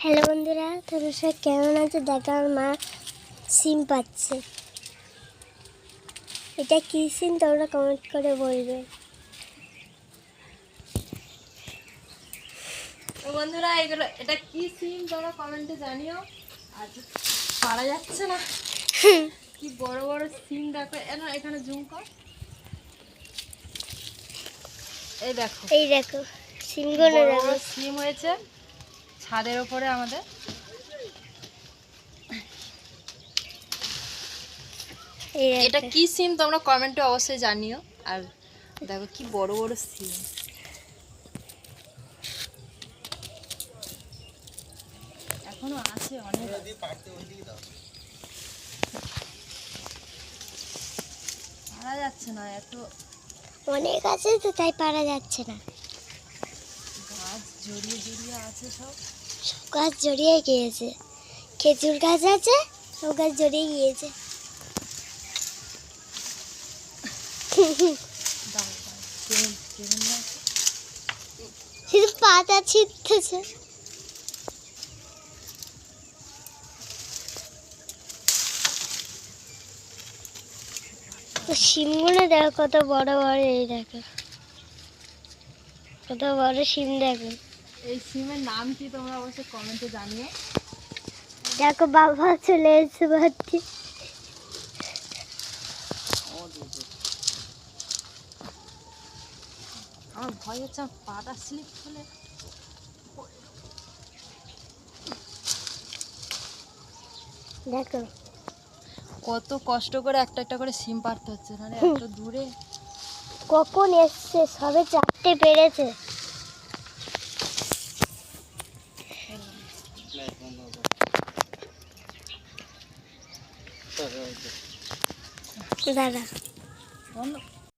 Hello বন্ধুরা, তোমরা সবাই কেমন আছো? দেখো আমার মা সিম পাচ্ছে। এটা কী সিম তোমরা কমেন্ট করে বলবে। তো বন্ধুরা এটা কি সিম তোমরা কমেন্টে জানিও। আর পারা যাচ্ছে না, কি বড় বড় সিম দেখো। এখানে জুম কর, এই দেখো সিমগুলো বড় দেখো। বড় সিম হয়েছে ছাদের ওপরে আমাদের। এটা কি সিম তোমরা কমেন্টে অবশ্যই জানিও। আর দেখো কি বড় বড় সিম, এখনো আছে অনেক। পারা যাচ্ছে না, এত অনেক আছে তো তাই পারা যাচ্ছে না। গাছ জড়িয়ে জড়িয়ে আছে, সব গাছ জড়িয়ে গিয়েছে। খেজুর গাছ আছে, সব গাছ জড়িয়ে গিয়েছে। শুধু পাতা ছিটতেছে। সিমগুলো দেখো কত বড় বড়। এই দেখো কত বড় সিম দেখো। এই সিমের নাম কি তোমরা অবশ্যই কমেন্টে জানিও। দেখো বাবা চলে এসে ভাবছি। আমার ভয় হচ্ছে আমার পাটা স্লিপ হলে। দেখো কত কষ্ট করে একটা একটা করে সিম পাড়তে হচ্ছে, মানে এত দূরে। কখন এসছে, সবে 4টে পেরেছে। দাদা বন্ধ